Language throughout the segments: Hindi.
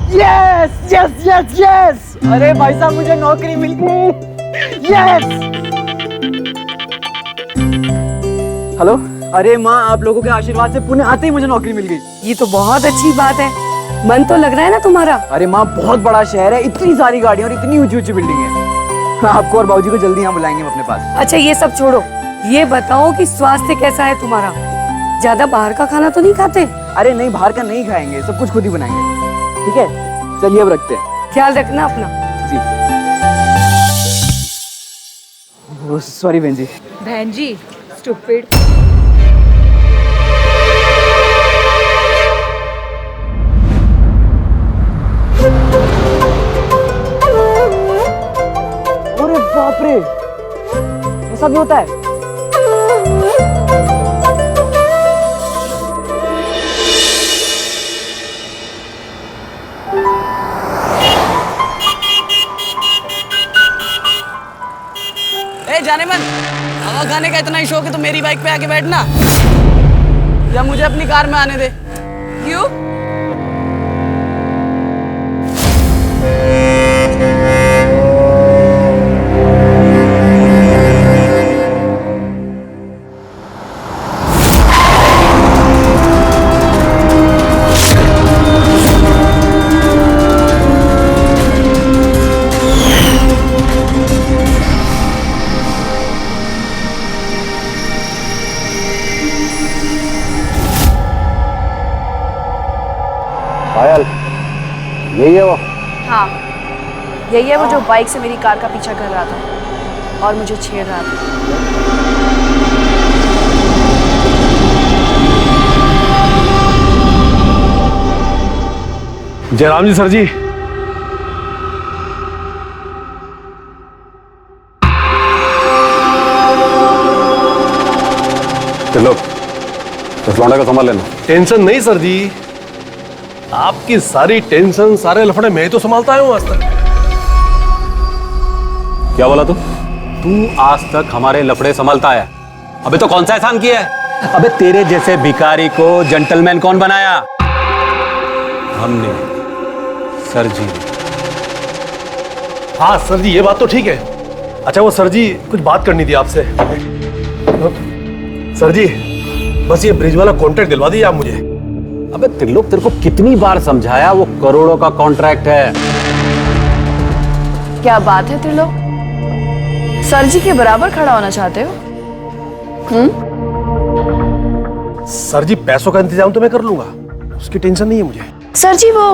यस यस यस यस, अरे भाई साहब मुझे नौकरी मिल गई। यस। हेलो, अरे माँ आप लोगों के आशीर्वाद से पुणे आते ही मुझे नौकरी मिल गई। ये तो बहुत अच्छी बात है। मन तो लग रहा है ना तुम्हारा? अरे माँ बहुत बड़ा शहर है, इतनी सारी गाड़ियाँ और इतनी ऊंची ऊंची बिल्डिंग है। आपको और बाबूजी को जल्दी यहाँ बुलाएंगे हम अपने पास। अच्छा ये सब छोड़ो, ये बताओ कि स्वास्थ्य कैसा है तुम्हारा? ज्यादा बाहर का खाना तो नहीं खाते? अरे नहीं, बाहर का नहीं खाएंगे, सब कुछ खुद ही बनाएंगे। ठीक है, चलिए अब रखते हैं। ख्याल रखना अपना। जी। सॉरी बहन जी। बहन जी, स्टूपिड। अरे बाप रे, ऐसा भी होता है? ए जाने मन, हवा खाने का इतना ही शौक है तो मेरी बाइक पे आके बैठना या मुझे अपनी कार में आने दे। क्यों? पायल, यही है वो? हाँ, यही है वो जो बाइक से मेरी कार का पीछा कर रहा था और मुझे छेड़ रहा था। जयराम जी, सर जी। चलो, इस लौंडे को संभाल लेना। टेंशन नहीं सर जी, आपकी सारी टेंशन सारे लफड़े मैं ही तो संभालता हूँ आज तक। क्या बोला तू आज तक हमारे लफड़े संभालता है? अबे तो कौन सा एहसान किया है? अबे तेरे जैसे भिखारी को जेंटलमैन कौन बनाया? हमने, सर जी। हाँ सर जी, ये बात तो ठीक है। अच्छा वो सर जी, कुछ बात करनी थी आपसे। सर जी, बस ये ब्रिज वाला कॉन्ट्रैक्ट दिलवा दीजिए आप मुझे। अबे त्रिलोक, तेरे को कितनी बार समझाया, वो करोड़ों का कॉन्ट्रैक्ट है। क्या बात है त्रिलोक, सर जी के बराबर खड़ा होना चाहते हो? सर जी, पैसों का इंतजाम तो मैं कर लूंगा, उसकी टेंशन नहीं है मुझे। सर जी वो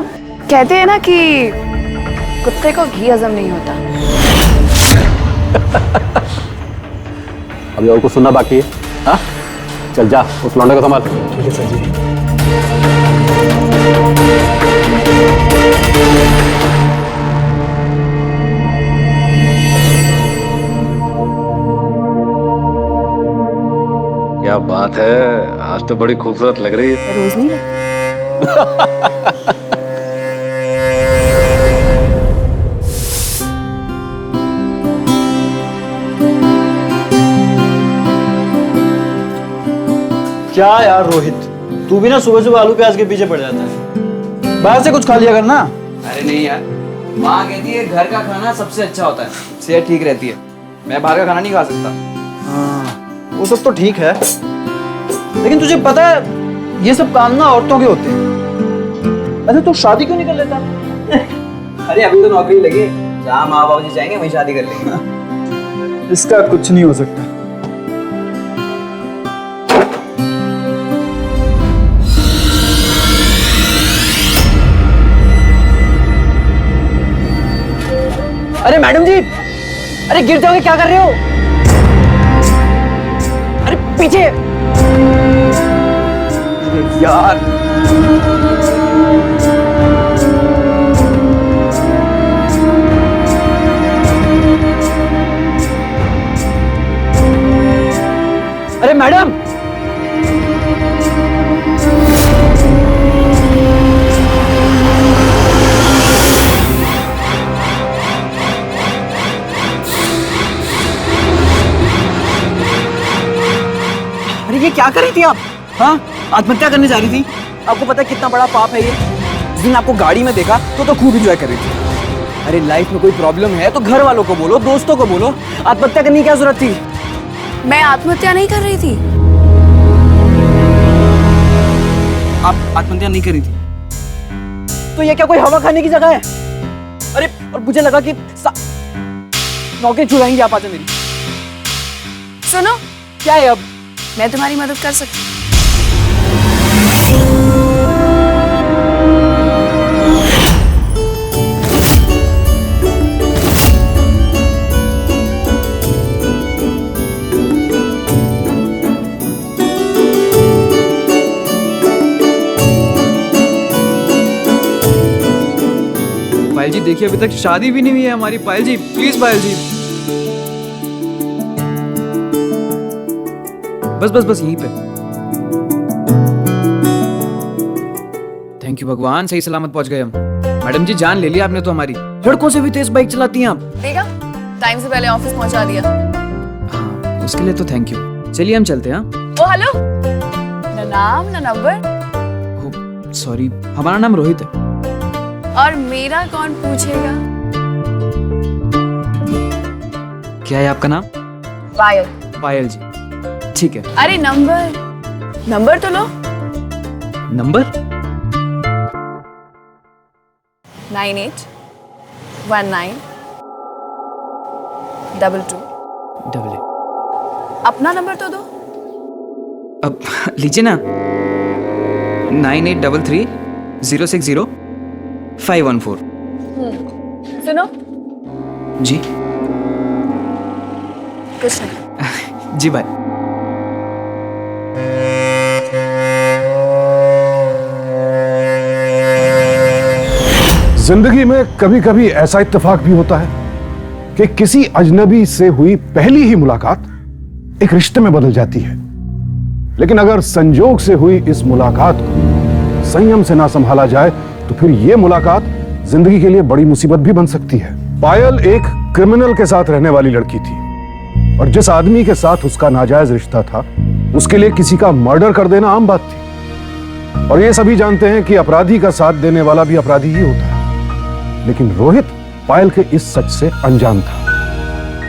कहते हैं ना कि कुत्ते को घी हजम नहीं होता। अभी और कुछ सुनना बाकी है? हाँ, चल जा, उस लौंडे को संभाल। ठीक है सर जी। क्या बात है, आज तो बड़ी खूबसूरत लग रही है। रोज नहीं लगता। क्या यार रोहित, तू भी ना सुबह सुबह आलू प्याज के पीछे पड़ जाता है। बाहर से कुछ खा लिया करना। अरे नहीं यार, माँ कहती है घर का खाना सबसे अच्छा होता है, सेहत ठीक रहती है। मैं बाहर का खाना नहीं खा सकता। हाँ, वो सब तो ठीक है, लेकिन तुझे पता है ये सब काम ना औरतों के होते हैं। अरे तू शादी क्यों नहीं कर लेता? अरे अभी तो नौकरी लगी, जहाँ माँ बाबू जी चाहेंगे वहीं शादी कर लेंगे। इसका कुछ नहीं हो सकता। अरे मैडम जी, अरे गिर जाओगे, क्या कर रहे हो? अरे पीछे। अरे यार, अरे मैडम, अरे ये क्या कर रही थी आप? हाँ, आत्महत्या करने जा रही थी। आपको पता है कितना बड़ा पाप है ये? दिन आपको गाड़ी में देखा तो खूब एंजॉय कर रही थी। अरे लाइफ में कोई प्रॉब्लम है तो घर वालों को बोलो, दोस्तों को बोलो, आत्महत्या करने की क्या जरूरत थी? मैं आत्महत्या नहीं कर रही थी। आप आत्महत्या नहीं करी थी तो ये क्या कोई हवा खाने की जगह है? अरे और मुझे लगा कि नौकरी चुराएंगे आप आज मेरी। सुनो, क्या है अब? मैं तुम्हारी मदद कर सकती हूँ। पायल जी देखिए, अभी तक शादी भी नहीं हुई है हमारी। पायल जी प्लीज, पायल जी बस बस बस यहीं पे। थैंक यू भगवान, सही सलामत पहुंच गए हम। मैडम जी जान ले लिया आपने तो हमारी। लड़कों से भी तेज बाइक चलाती हैं आप। देखा, टाइम से पहले ऑफिस पहुंचा दिया। हाँ, उसके लिए तो थैंक यू। चलिए हम चलते हैं। ओ हेलो, ना नाम ना नंबर। सॉरी, हमारा नाम रोहित है। और मेरा कौन पूछेगा? क्या है आपका नाम? पायल। पायल जी, ठीक है। अरे नंबर तो लो। नंबर 981922 अपना नंबर तो दो। अब लीजिए ना, 9833 060 514। सुनो जी कुछ नहीं। जी भाई। जिंदगी में कभी कभी ऐसा इत्तेफाक भी होता है कि किसी अजनबी से हुई पहली ही मुलाकात एक रिश्ते में बदल जाती है। लेकिन अगर संजोग से हुई इस मुलाकात को संयम से ना संभाला जाए तो फिर यह मुलाकात जिंदगी के लिए बड़ी मुसीबत भी बन सकती है। पायल एक क्रिमिनल के साथ रहने वाली लड़की थी और जिस आदमी के साथ उसका नाजायज रिश्ता था उसके लिए किसी का मर्डर कर देना आम बात थी। और ये सभी जानते हैं कि अपराधी का साथ देने वाला भी अपराधी ही होता है। लेकिन रोहित पायल के इस सच से अनजान था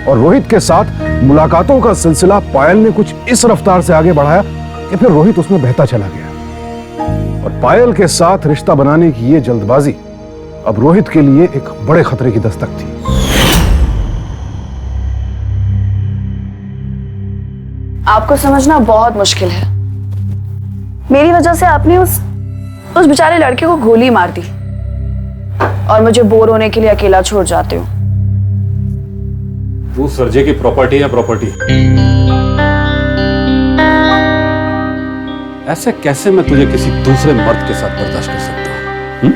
और रोहित के साथ मुलाकातों का सिलसिला पायल ने कुछ इस रफ्तार से आगे बढ़ाया कि फिर रोहित उसमें बहता चला गया। और पायल के साथ रिश्ता बनाने की ये जल्दबाजी अब रोहित के लिए एक बड़े खतरे की दस्तक थी। आपको समझना बहुत मुश्किल है। मेरी वजह से आपने उस बेचारे लड़के को गोली मार दी और मुझे बोर होने के लिए अकेला छोड़ जाते हो। तू सरजे की प्रॉपर्टी है प्रॉपर्टी। ऐसे कैसे मैं तुझे किसी दूसरे मर्द के साथ बर्दाश्त कर सकता हूं?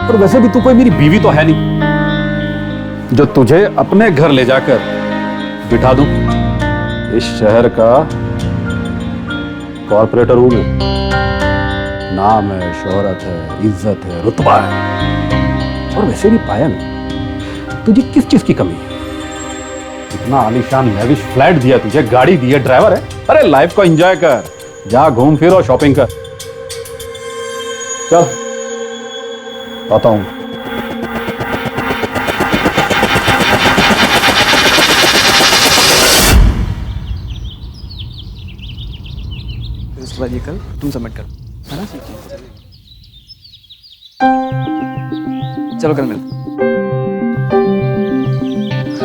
और वैसे भी तू कोई मेरी बीवी तो है नहीं जो तुझे अपने घर ले जाकर बिठा दूं। इस शहर का कॉर्पोरेटर हूं मैं। नाम है, शोहरत है, इज्जत है, रुतबा है। और वैसे भी पायल, तुझे किस चीज की कमी है? इतना आलीशान लैविश फ्लैट दिया तुझे, गाड़ी दी है, ड्राइवर है। अरे लाइफ को एंजॉय कर, जा घूम फिर और शॉपिंग कर। चल आता हूं। उसके बाद ये कल तुम सबमिट करो, है ना? चलो कल मिलते।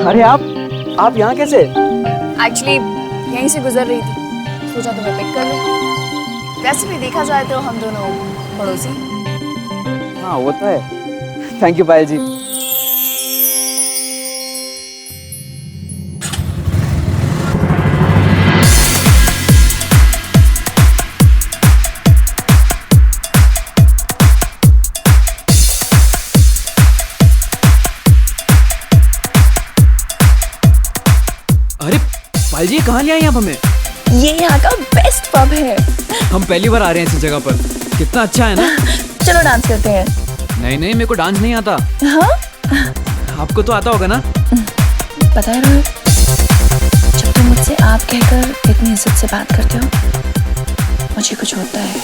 अरे आप यहाँ कैसे? एक्चुअली यहीं से गुजर रही थी, सोचा तुम्हें पिक कर लूं। वैसे भी देखा जाए तो हम दोनों पड़ोसी। हाँ वो तो है। थैंक यू पायल जी। अरे पायल जी कहाँ ले आए आप हमें? ये यहाँ का बेस्ट पब है। हम पहली बार आ रहे हैं ऐसी जगह पर। कितना अच्छा है ना? चलो डांस करते हैं। नहीं नहीं, मेरे को डांस नहीं आता। हाँ? आपको तो आता होगा ना? पता है रोहित, जब तुम मुझसे आप कहकर इतनी इज्जत से बात करते हो मुझे कुछ होता है।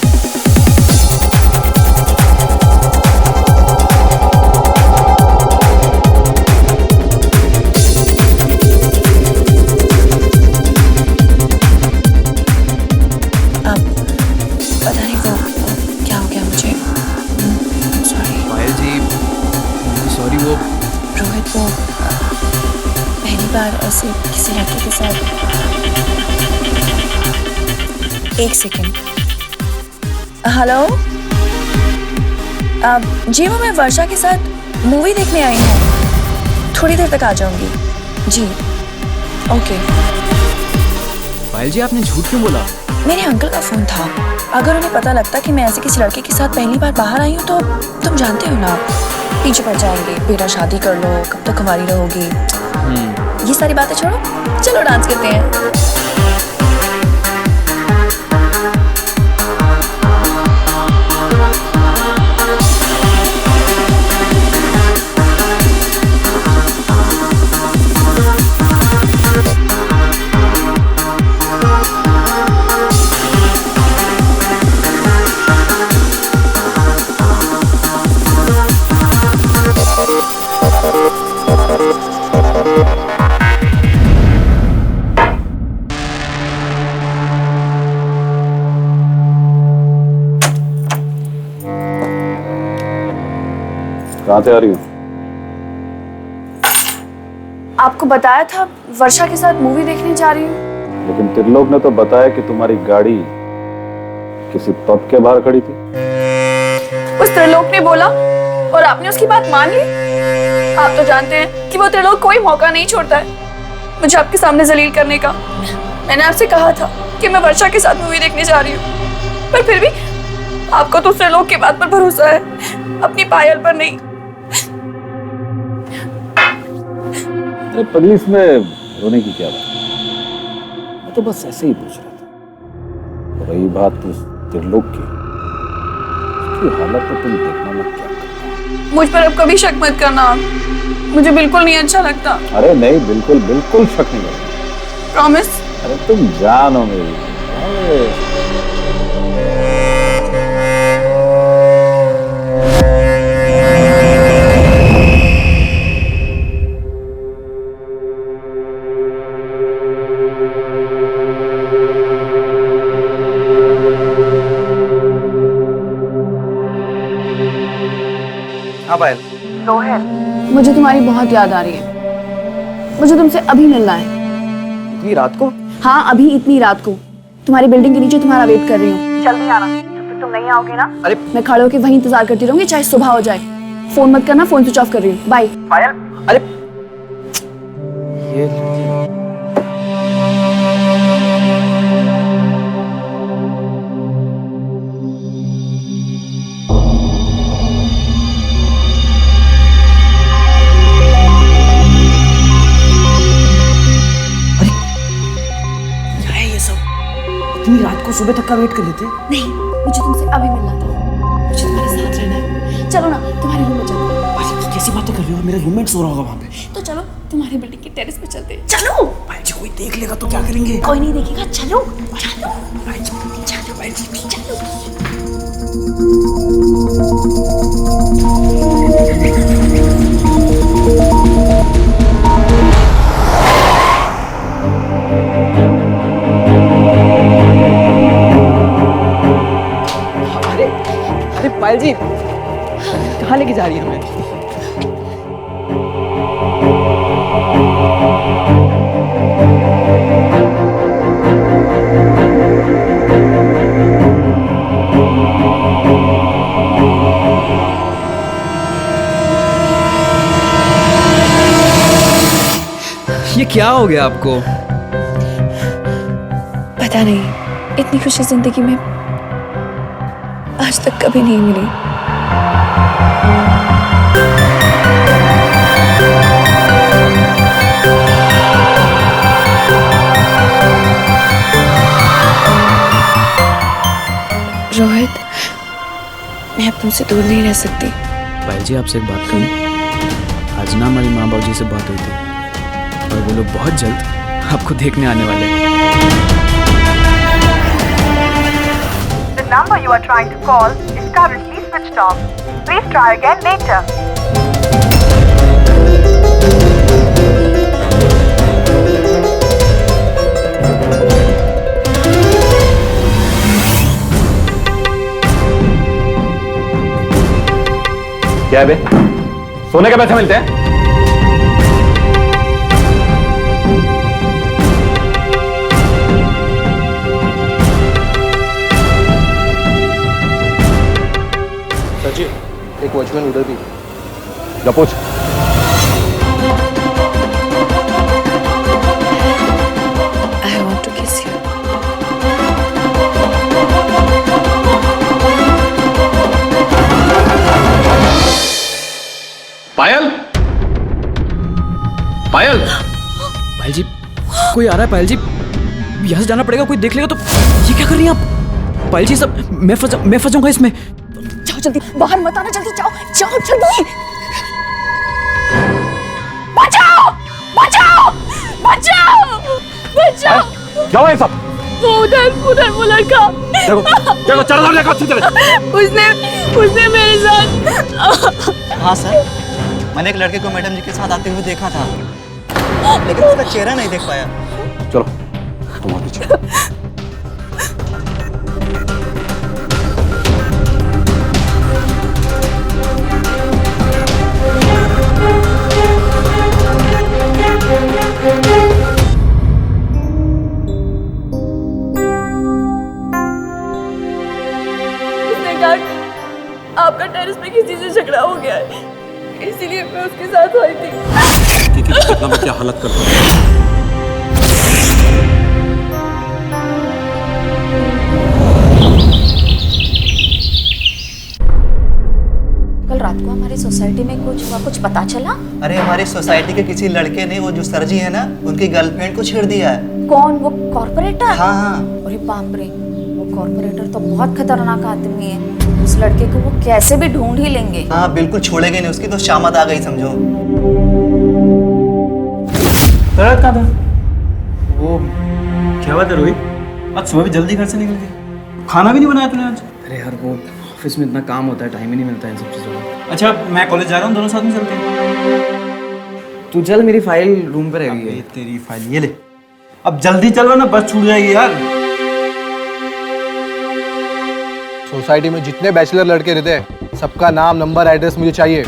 आपको पहली बार ऐसे किसी लड़के के साथ? एक सेकेंड। हेलो, जी वो मैं वर्षा के साथ मूवी देखने आई हूँ, थोड़ी देर तक आ जाऊंगी। जी ओके। पायल जी आपने झूठ क्यों बोला? मेरे अंकल का फोन था। अगर उन्हें पता लगता कि मैं ऐसे किसी लड़के के साथ पहली बार बाहर आई हूँ तो तुम जानते हो ना, पीछे पड़ जाएंगे, बेटा शादी कर लो, कब तक कुंवारी रहोगी। ये सारी बातें छोड़ो, चलो डांस करते हैं। कहाँ से आ रही हो? आपको बताया था वर्षा के साथ मूवी देखने जा रही हूँ। लेकिन त्रिलोक ने तो बताया कि तुम्हारी गाड़ी किसी पब के बाहर खड़ी थी। उस त्रिलोक ने बोला और आपने उसकी बात मान ली। आप तो जानते हैं कि वो त्रिलोक कोई मौका नहीं छोड़ता है मुझे आपके सामने जलील करने का। मैंने आपसे कहा था कि मैं वर्षा के साथ मूवी देखने जा रही हूँ, पर फिर भी आपको तो त्रिलोक की बात पर भरोसा है, अपनी पायल पर नहीं। अरे पगली, इसमें रोने की क्या बात? मैं तो बस ऐसे ही पूछ रहा था। रही बात उस त्रिलोक की, उसकी हालत तो तुम देखना मत क्या करना। मुझ पर अब कभी शक मत करना, मुझे बिल्कुल नहीं अच्छा लगता। अरे नहीं, बिल्कुल बिल्कुल शक नहीं करना। प्रॉमिस? अरे तुम जान हो मेरी। अरे हाँ पायल। रोहित, मुझे तुम्हारी बहुत याद आ रही है। मुझे तुमसे अभी मिलना है। इतनी रात को? हाँ, अभी इतनी रात को। तुम्हारी बिल्डिंग के नीचे तुम्हारा वेट कर रही हूँ। जल्दी आना, जब तक तुम नहीं आओगे ना। अरे मैं खड़े होकर वहीं इंतजार करती रहूंगी, चाहे सुबह हो जाए। फोन मत करना, फोन स्विच ऑफ कर रही हूँ। बाय। पायल, अरे ये इतनी रात को सुबह तक का वेट कर लेते? नहीं, मुझे तुमसे अभी मिलना था। मुझे तुम्हारे साथ रहना है। चलो ना, तुम्हारे रूम में चलते हैं। भाई कैसी बातें कर रही हो? मेरा रूममेट सो रहा होगा वहाँ पे। तो चलो, तुम्हारी बिल्डिंग के टेरेस पे चलते हैं। चलो। भाई जी कोई देख लेगा तो क्या करेंगे? कोई नहीं देखेगा, चलो चलो भाई जी, चलो भाई जी चलो। अरे अरे पायल जी कहाँ लेके जा रही है हमें? ये क्या हो गया आपको? पता नहीं, इतनी खुशी जिंदगी में आज तक कभी नहीं मिली। रोहित, मैं अब तुमसे दूर नहीं रह सकती। पायल जी आपसे एक बात कहूँ, आज ना हमारी माँ बाबू जी से बात हुई थी और वो लोग बहुत जल्द आपको देखने आने वाले हैं। The number you are trying to call is currently switched off. Please try again later. क्या है बे? सोने के पैसे मिलते हैं? एक वॉचमैन उधर भी। जा पूछ। I want to kiss you. पायल, पायल, पायल जी, कोई आ रहा है पायल जी, यहाँ से जाना पड़ेगा, कोई देख लेगा तो। ये क्या कर रही हैं आप पायल जी? सब मैं फंस जाऊंगा इसमें। जाओ जल्दी, बाहर मत आना, जल्दी जाओ, जाओ जल्दी। बचाओ बचाओ बचाओ बचाओ। क्या हुआ ये सब? वो उधर वो लड़का, देखो देखो, चलो देखो, अच्छी तरह। उसने मेरे साथ। हाँ सर, मैंने एक लड़के को मैडम जी के साथ आते हुए देखा था, लेकिन उसका चेहरा नहीं देख पाया। चलो तुम आगे चलो। उसने कहा आपका टेरेस पे किसी से झगड़ा हो गया है, इसीलिए मैं उसके साथ आई थी। ठीक है, देखना मैं क्या हालत करता हूँ। कल रात को हमारी सोसाइटी में कुछ पता चला? अरे हमारी सोसाइटी के किसी लड़के ने, वो जो सर जी है ना, उनकी गर्लफ्रेंड को छेड़ दिया है। कौन? वो कॉर्पोरेटर? हाँ हाँ। अरे बाप रे, वो कॉर्पोरेटर तो बहुत खतरनाक आदमी है। उस लड़के को वो कैसे भी ढूंढ ही लेंगे। हाँ बिल्कुल छोड़ेंगे नहीं, उसकी तो शामत आ गई समझो। रात कहाँ था? वो क्या बात है रोहित, आज सुबह भी जल्दी घर से निकल गई, खाना भी नहीं बनाया तूने आज? अरे यार वो ऑफिस में इतना काम होता है, टाइम ही नहीं मिलता है इन सब चीज़ों का। अच्छा मैं कॉलेज जा रहा हूँ, दोनों साथ में चलते हैं। तू चल, मेरी फाइल रूम पे रह गई है। ये तेरी फाइल, ये ले। अब जल्दी चल वरना बस छूट जाएगी यार। सोसाइटी में जितने बैचलर लड़के रहते हैं, सबका नाम, नंबर, एड्रेस मुझे चाहिए।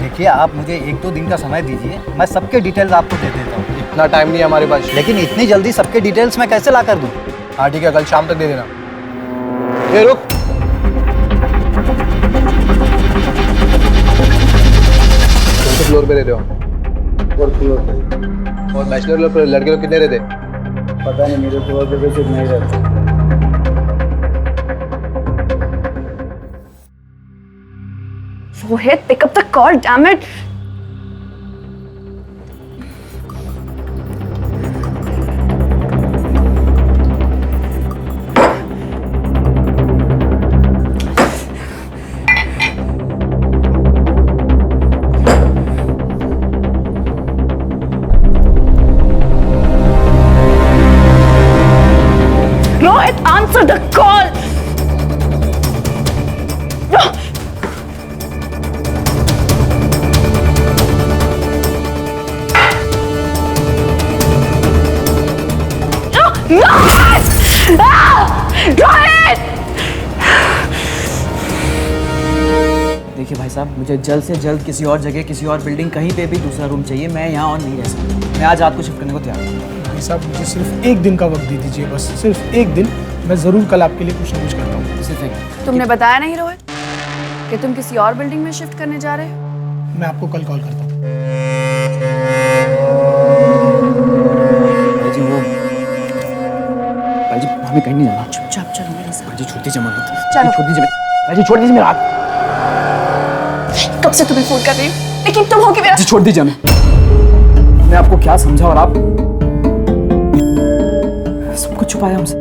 देखिए आप मुझे 1-2 दिन का समय दीजिए, मैं सबके डिटेल्स आपको दे देता हूँ। इतना टाइम नहीं है हमारे पास। लेकिन इतनी जल्दी सबके डिटेल्स मैं कैसे ला कर दूँ? हाँ ठीक है, कल शाम तक दे देना। ये रुक, फ्लोर पे रहते हो? और फ्लोर पे। और बैचलर लड़के लोग कितने रहते? पता नहीं, मेरे फ्लोर पे सिर्फ नहीं रहते। Rohit, pick up the call, damn it. Rohit, answer the call. देखिए भाई साहब, मुझे जल्द से जल्द किसी और जगह, किसी और बिल्डिंग, कहीं पे भी दूसरा रूम चाहिए। मैं यहाँ और नहीं रह सकता। मैं आज रात को शिफ्ट करने को तैयार हूँ। भाई साहब मुझे सिर्फ एक दिन का वक्त दे दीजिए, बस सिर्फ एक दिन। मैं ज़रूर कल आपके लिए कुछ ना कुछ करता हूँ। सिर्फ एक। तुमने बताया नहीं रोहित कि तुम किसी और बिल्डिंग में शिफ्ट करने जा रहे हो? मैं आपको कल कॉल करता हूँ। भाई जी वो, भाई जी हमें कहीं नहीं जाना। चुपचाप चलो मेरे साथ। भाई जी छोड़ दीजिए मत। चलो। छोड़ दीजिए भाई जी, छोड़ दीजिए मेरा हाथ। कब से तुम्हें फोन कर रही हूँ, लेकिन तुम हो कि मेरा। जी छोड़ दीजिए हमें। मैं आपको क्या समझा और आप सब कुछ छुपाया हमसे।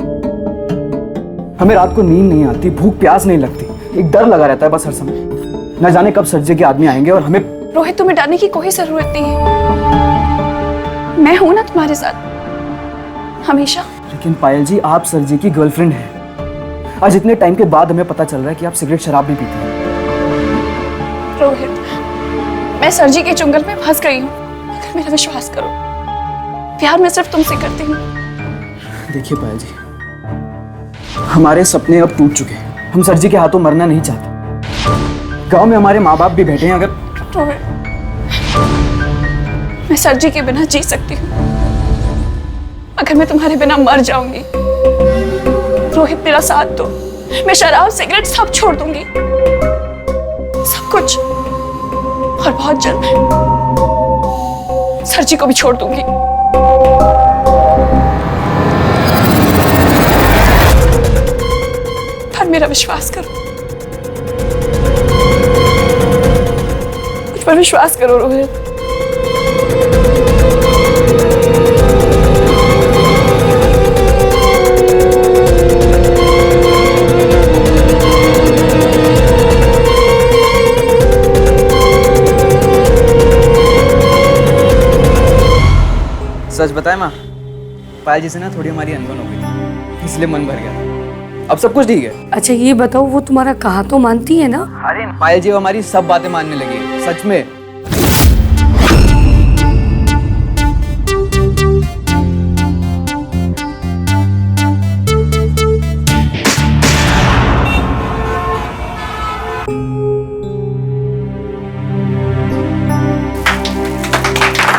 हमें रात को नींद नहीं आती, भूख प्यास नहीं लगती, एक डर लगा रहता है बस हर समय। न जाने कब सर्जे के आदमी आएंगे और हमें। रोहित तुम्हें डरने की कोई जरूरत नहीं है, मैं हूं ना तुम्हारे साथ हमेशा। लेकिन पायल जी, आप सर्जी की गर्लफ्रेंड हैं। आज इतने टाइम के बाद हमें पता चल रहा है कि आप सिगरेट शराब भी पीती हैं। रोहित, मैं सरजी के चुंगल में फंस गई हूँ, मगर मेरा विश्वास करो, प्यार मैं सिर्फ तुमसे करती हूँ। देखिए पायल जी, हमारे सपने अब टूट चुके हैं। हम सरजी के हाथों मरना नहीं चाहते। गांव में हमारे माँ बाप भी बैठे हैं। अगर रोहित, मैं सरजी के बिना जी सकती हूँ, अगर मैं तुम्हारे बिना मर जाऊंगी। रोहित मेरा साथ दो, मैं शराब सिगरेट सब छोड़ दूंगी। और बहुत जल्द सर जी को भी छोड़ दूंगी। पर मेरा विश्वास करो, मुझ पर विश्वास करो रोहित। सच बताए माँ, पायल जी से ना थोड़ी हमारी अनबन हो गई थी, इसलिए मन भर गया। अब सब कुछ ठीक है। अच्छा ये बताओ, वो तुम्हारा कहा तो मानती है ना? अरे पायल जी हमारी सब बातें मानने लगी है, सच में।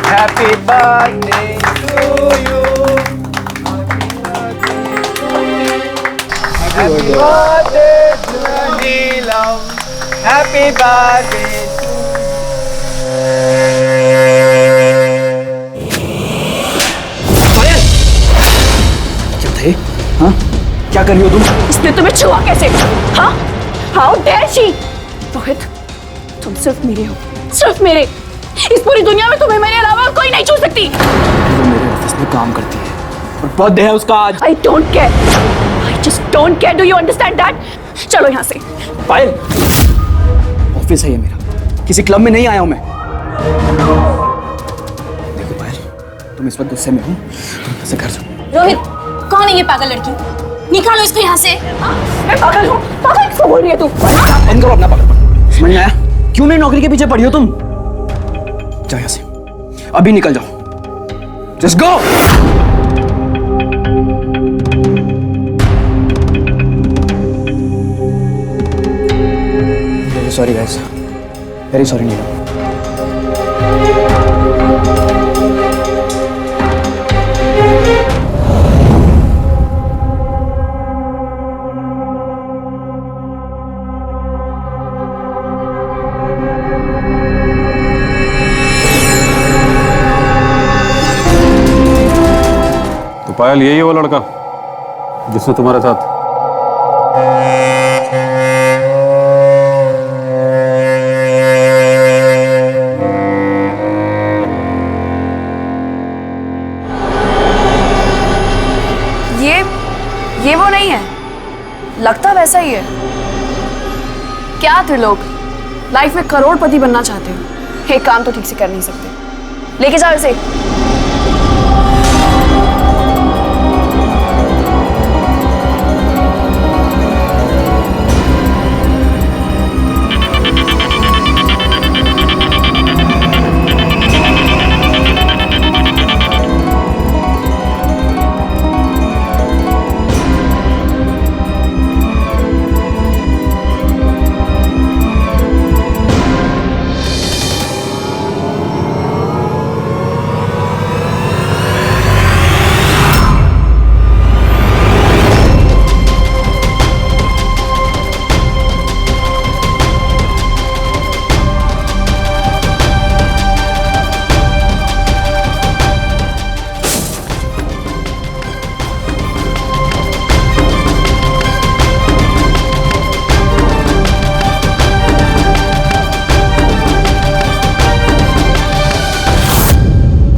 Happy birthday to you. Happy birthday to Neelam. Happy birthday to पायल। क्या थे? हाँ? क्या कर रही हो तुम? इसने तुम्हें छुआ कैसे? हाँ? How dare she? रोहित, तुम सिर्फ मेरे हो, सिर्फ मेरे। इस पूरी दुनिया में तुम्हें मेरे अलावा कोई नहीं छू सकती। वो मेरे ऑफिस में काम करती है और बर्थडे है उसका आज। I don't care. I just don't care. Do you understand that? चलो यहाँ से। पायल, ऑफिस है ये मेरा, किसी क्लब में नहीं आया हूँ मैं। देखो पायल, तुम इस वक्त गुस्से में हो, तुम यहाँ से घर जाओ। रोहित, कौन है ये पागल लड़की? निकालो इसको यहाँ से। मैं पागल हूँ? पागल किसको बोल रही है तू? बंद करो अपना पागल। समझ में आया? क्यों मेरी नौकरी के पीछे पड़ी हो तुम? जाओ यहाँ से, अभी निकल जाओ। Just go! Very sorry guys. Very sorry Neelam. पायल यही है वो लड़का जिसने तुम्हारे साथ? ये वो नहीं है, लगता वैसा ही है। क्या त्रिलोक, लाइफ में करोड़पति बनना चाहते हो, एक काम तो ठीक से कर नहीं सकते। लेके जाओ इसे।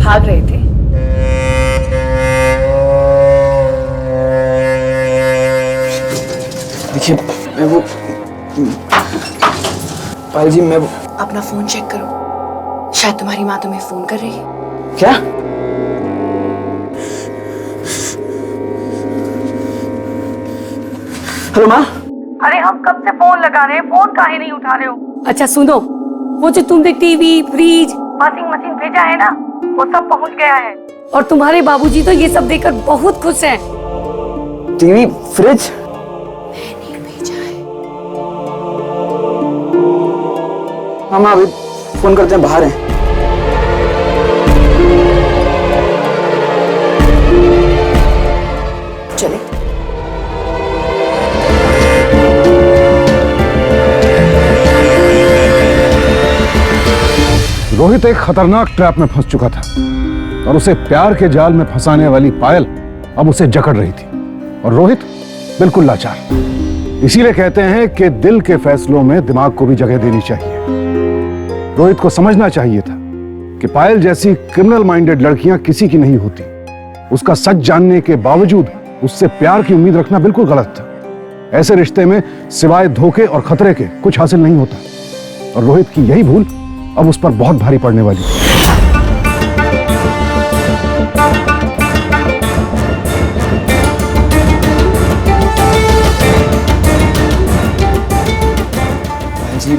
भाग रहे थे? देखिए मैं वो पायल जी मैं वो अपना फोन चेक करो, शायद तुम्हारी माँ तुम्हें फोन कर रही है। क्या? हेलो माँ। अरे हम कब से फोन लगा रहे हैं, फोन काहे नहीं उठा रहे हो? अच्छा सुनो, वो जो तुमने टीवी, फ्रिज, वॉशिंग मशीन भेजा है ना, वो सब पहुंच गया है। और तुम्हारे बाबूजी तो ये सब देखकर बहुत खुश हैं। TV, fridge? मैंने भेजा है। मामा अभी फोन करते हैं, बाहर हैं। चले। रोहित एक खतरनाक ट्रैप में फंस चुका था और उसे प्यार के जाल में फंसाने वाली पायल अब उसे जकड़ रही थी और रोहित बिल्कुल लाचार। इसीलिए कहते हैं कि दिल के फैसलों में दिमाग को भी जगह देनी चाहिए। रोहित को समझना चाहिए था कि पायल जैसी क्रिमिनल माइंडेड लड़कियां किसी की नहीं होती। उसका सच जानने के बावजूद उससे प्यार की उम्मीद रखना बिल्कुल गलत था। ऐसे रिश्ते में सिवाय धोखे और खतरे के कुछ हासिल नहीं होता और रोहित की यही भूल अब उस पर बहुत भारी पड़ने वाली है। भाई जी,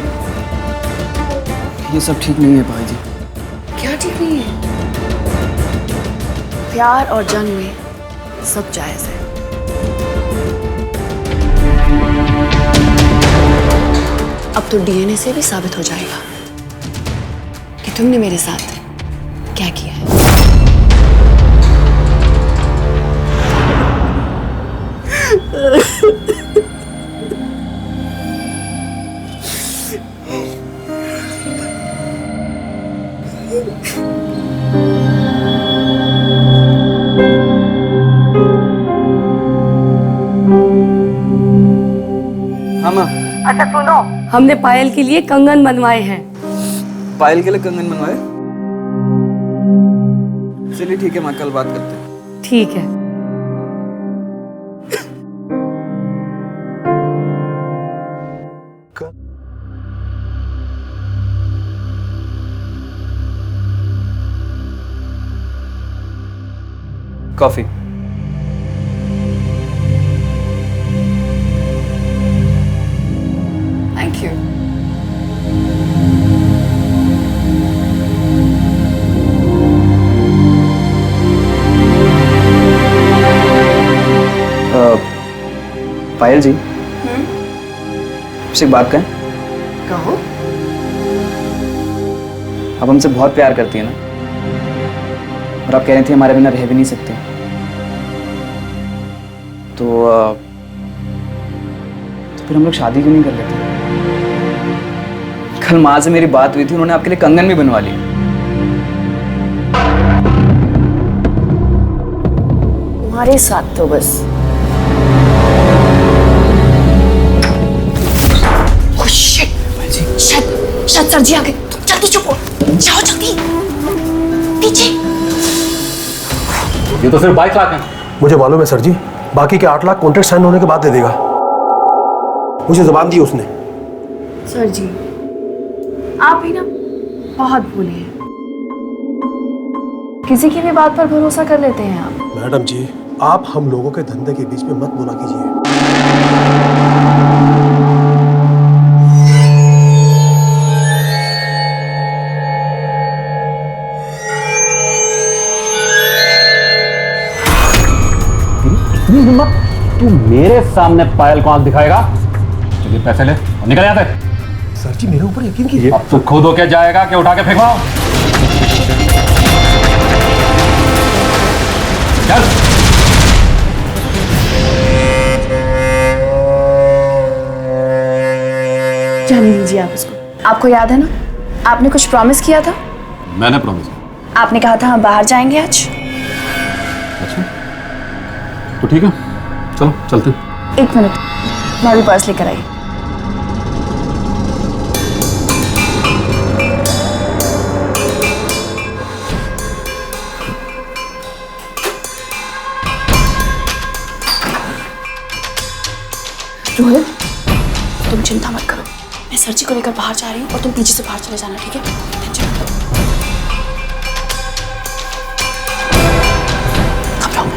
ये सब ठीक नहीं है भाई जी। क्या ठीक नहीं है? प्यार और जंग में सब जायज है। अब तो डीएनए से भी साबित हो जाएगा कि तुमने मेरे साथ क्या किया है। हाँ माँ। अच्छा सुनो, हमने पायल के लिए कंगन बनवाए हैं। पायल के लिए कंगन बनवाए? चलिए ठीक है माँ, कल बात करते हैं। ठीक है। Coffee. Thank you. Payal ji, आपसे एक बात कहें? कहो। आप हमसे बहुत प्यार करती है ना, और आप कह रही थी हमारे बिना रह भी नहीं सकते, तो फिर हम लोग शादी क्यों नहीं कर लेते? कल माँ से मेरी बात हुई थी, उन्होंने आपके लिए कंगन भी बनवा लिया। तुम्हारे साथ तो बस शायद सर जी आ गए। तुम जल्दी चुप हो, जाओ जल्दी पीछे। ये तो सिर्फ 22 लाख है। मुझे मालूम है सर जी, बाकी के 8 लाख कॉन्ट्रैक्ट साइन होने के बाद दे देगा। मुझे जबान दी उसने। सर जी, आप ही ना बहुत भोले हैं, किसी की भी बात पर भरोसा कर लेते हैं आप। मैडम जी, आप हम लोगों के धंधे के बीच में मत बोला कीजिए। इतनी हिम्मत, तू मेरे सामने पायल को आंख दिखाएगा? चलिए पैसे ले और निकल जाते। सर जी, मेरे ऊपर यकीन कीजिए। अब तो खुद होके जाएगा कि उठा के फेंकवाओ? चल। जाने दीजिए आप उसको। आपको याद है ना, आपने कुछ प्रॉमिस किया था। मैंने प्रॉमिस। आपने कहा था हम बाहर जाएंगे आज। अच्छा, तो ठीक है, चलो चलते हैं। 1 मिनट, मैं भी पर्स लेकर आई। रोहित, तुम चिंता मत करो, मैं सर जी को लेकर बाहर जा रही हूँ और तुम पीछे से बाहर चले जाना, ठीक है? टेंशन मत लो। घबराओ मत।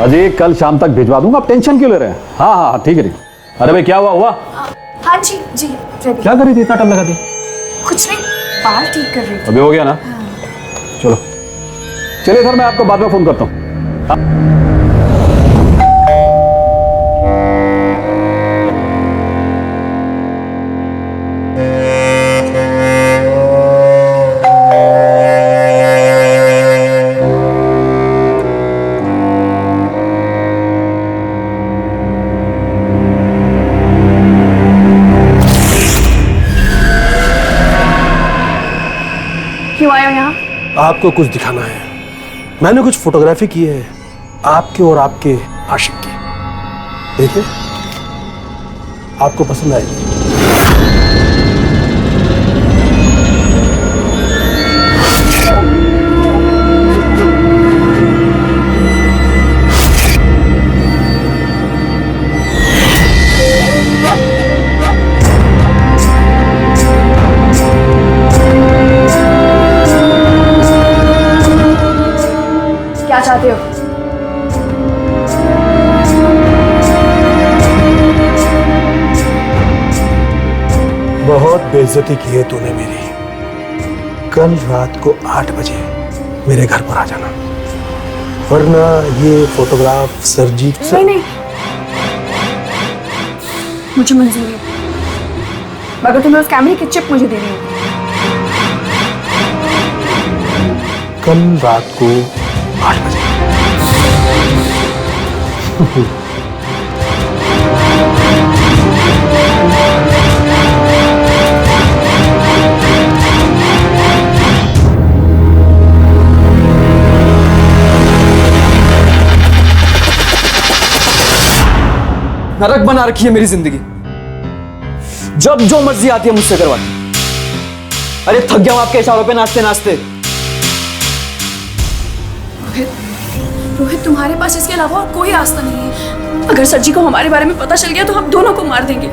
अजय, कल शाम तक भिजवा दूंगा, आप टेंशन क्यों ले रहे हैं? हाँ हाँ ठीक है ठीक। अरे भाई, क्या हुआ? हाँ जी जी, रेडी। क्या कर रही थी, इतना टाइम लगा दी? कुछ नहीं, बाल ठीक कर रही थी। अभी हो गया ना? चलो चलिए सर, मैं आपको बाद में फोन करता हूँ। आपको कुछ दिखाना है। मैंने कुछ फोटोग्राफी की है आपके और आपके आशिक की। देखिए, आपको पसंद आएगी। क्या चाहते हो? बहुत बेइज्जती की है तूने मेरी। कल रात को 8 बजे मेरे घर पर आ जाना, वरना ये फोटोग्राफ सर जी से... नहीं, मुझे मंजूर है, मगर तुम्हें उस कैमरे की चिप मुझे देनी होगी। कल रात को 8 बजे। नरक बना रखी है मेरी जिंदगी। जब जो मर्जी आती है मुझसे करवाती। अरे थक गया हूं आपके इशारों पे नाचते नाचते। रोहित, तुम्हारे पास इसके अलावा और कोई रास्ता नहीं है। अगर सर जी को हमारे बारे में पता चल गया तो हम दोनों को मार देंगे।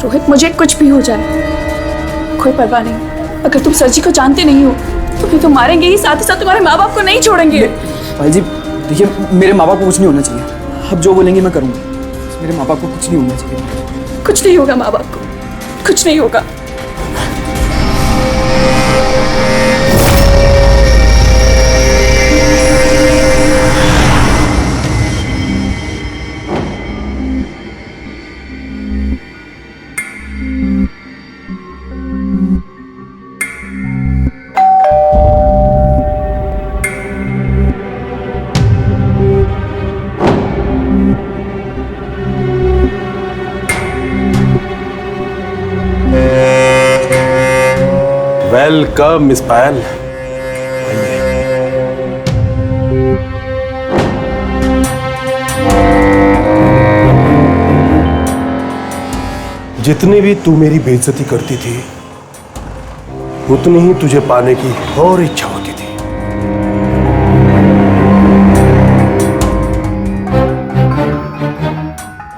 रोहित, मुझे कुछ भी हो जाए कोई परवाह नहीं। अगर तुम सर जी को जानते नहीं हो तो तो मारेंगे ही, साथ तुम्हारे माँ बाप को नहीं छोड़ेंगे। भाई जी देखिए, मेरे माँ बाप को कुछ नहीं होना चाहिए। अब जो बोलेंगे मैं करूंगा। मेरे माँ बाप को कुछ नहीं होना चाहिए। कुछ नहीं होगा, माँ बाप को कुछ नहीं होगा। वेलकम मिस पायल। जितनी भी तू मेरी बेइज्जती करती थी, उतनी ही तुझे पाने की और इच्छा होती थी।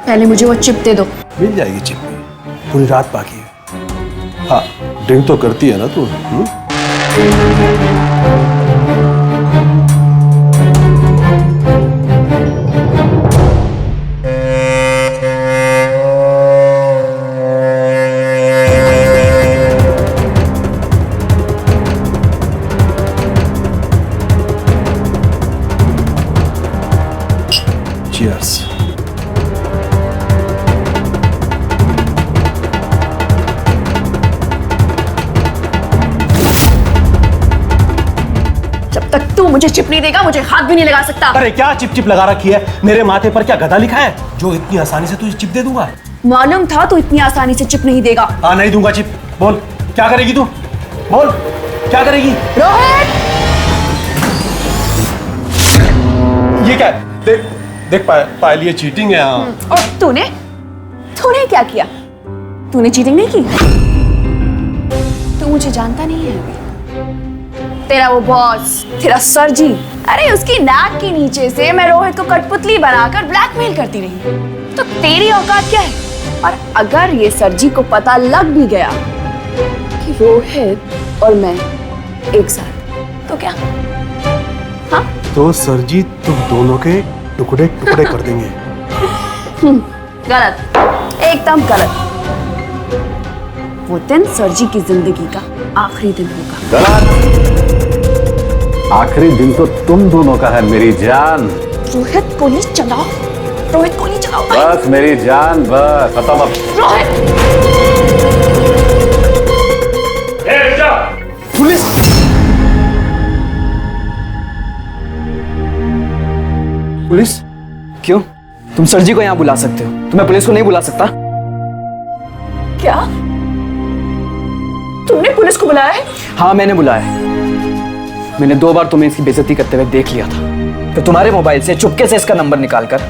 पहले मुझे वो चिप दे दो। मिल जाएगी चिप, पूरी रात बाकी है। हाँ, ड्रिंक तो करती है ना तू? Cheers. तू मुझे चिप नहीं देगा, मुझे हाथ भी नहीं लगा सकता। अरे क्या चिप चिप लगा रखी है? मेरे माथे पर क्या गधा लिखा है जो इतनी आसानी से तुझे चिप दे दूंगा? मालूम था तू इतनी आसानी से चिप नहीं देगा। हाँ, नहीं दूंगा चिप। बोल क्या करेगी तू? बोल क्या करेगी? रोहित, ये क्या है? देख देख पायल, ये चीटिंग है। हाँ। और तूने क्या किया? तूने चीटिंग नहीं की। तू मुझे जानता नहीं है। तेरा वो बॉस, तेरा सर जी, अरे उसकी नाक के नीचे से मैं रोहित को कठपुतली बनाकर ब्लैकमेल करती रही। तो तेरी औकात क्या है? और अगर ये सर जी को पता लग भी गया कि रोहित और मैं एक साथ, तो क्या? हाँ? तो सर जी तुम दोनों के टुकड़े टुकड़े कर देंगे। गलत, एकदम गलत। वो दिन सर जी की जिंदगी का आखिरी दिन होगा। गलत। आखिरी दिन तो तुम दोनों का है मेरी जान। रोहित गोली चलाओ, रोहित गोली चलाओ। बस मेरी जान, बस खत्म अब। रोहित! पुलिस! पुलिस? क्यों? तुम सर जी को यहाँ बुला सकते हो, तो मैं पुलिस को नहीं बुला सकता? क्या? तुमने पुलिस को बुलाया है? हाँ, मैंने बुलाया है। मैंने 2 बार तुम्हें इसकी बेइज्जती करते हुए देख लिया था। फिर तुम्हारे मोबाइल से चुपके से इसका नंबर निकालकर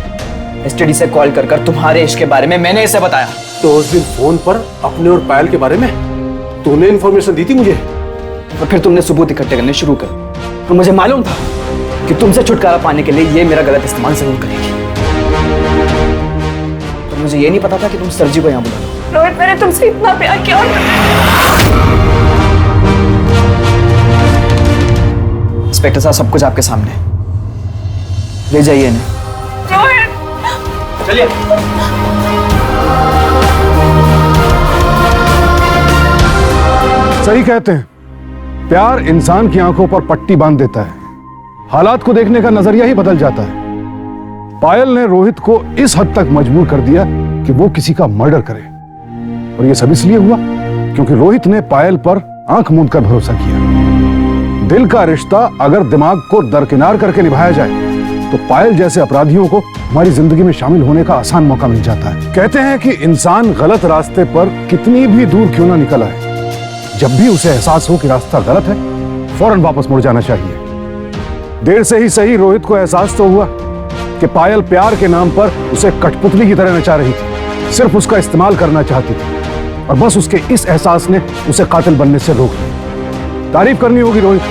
एसटीडी से कॉल कर तुम्हारे इश्क के बारे में मैंने इसे बताया। तो उस दिन फोन पर अपने और पायल के बारे में तूने इन्फॉर्मेशन दी थी मुझे? और फिर तुमने सबूत इकट्ठे करने शुरू कर। और मुझे मालूम था कि तुमसे छुटकारा पाने के लिए ये मेरा गलत इस्तेमाल जरूर करेगी। तो मुझे ये नहीं पता था कि तुम सरजी को यहाँ बुला लो। रोहित, मैंने तुमसे इतना प्यार किया और इंस्पेक्टर साहब, सब कुछ आपके सामने। ले जाइए इन्हें। चलिए। सही कहते हैं, प्यार इंसान की आंखों पर पट्टी बांध देता है, हालात को देखने का नजरिया ही बदल जाता है। पायल ने रोहित को इस हद तक मजबूर कर दिया कि वो किसी का मर्डर करे, और ये सब इसलिए हुआ क्योंकि रोहित ने पायल पर आंख मूंद कर भरोसा किया। दिल का रिश्ता अगर दिमाग को दरकिनार करके निभाया जाए तो पायल जैसे अपराधियों को हमारी जिंदगी में शामिल होने का आसान मौका मिल जाता है। कहते हैं कि इंसान गलत रास्ते पर कितनी भी दूर क्यों ना निकल आए, जब भी उसे एहसास हो कि रास्ता गलत है, फौरन वापस मुड़ जाना चाहिए। देर से ही सही रोहित को एहसास तो हुआ कि पायल प्यार के नाम पर उसे कठपुतली की तरह नचा रही थी, सिर्फ उसका इस्तेमाल करना चाहती थी, और बस उसके इस एहसास ने उसे कातिल बनने से रोक लिया। तारीफ करनी होगी रोहित,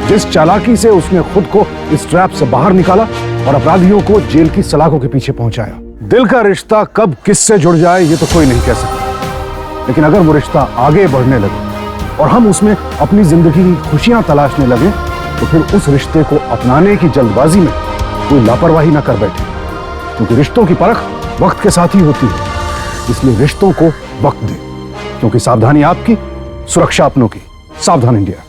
जिस चालाकी से उसने खुद को इस ट्रैप से बाहर निकाला और अपराधियों को जेल की सलाखों के पीछे पहुंचाया। दिल का रिश्ता कब किससे जुड़ जाए ये तो कोई नहीं कह सकता, लेकिन अगर वो रिश्ता आगे बढ़ने लगे और हम उसमें अपनी जिंदगी की खुशियां तलाशने लगे तो फिर उस रिश्ते को अपनाने की जल्दबाजी में कोई लापरवाही ना कर बैठे, क्योंकि रिश्तों की परख वक्त के साथ ही होती है। इसलिए रिश्तों को वक्त दें, क्योंकि सावधानी आपकी, सुरक्षा अपनों की। सावधान इंडिया।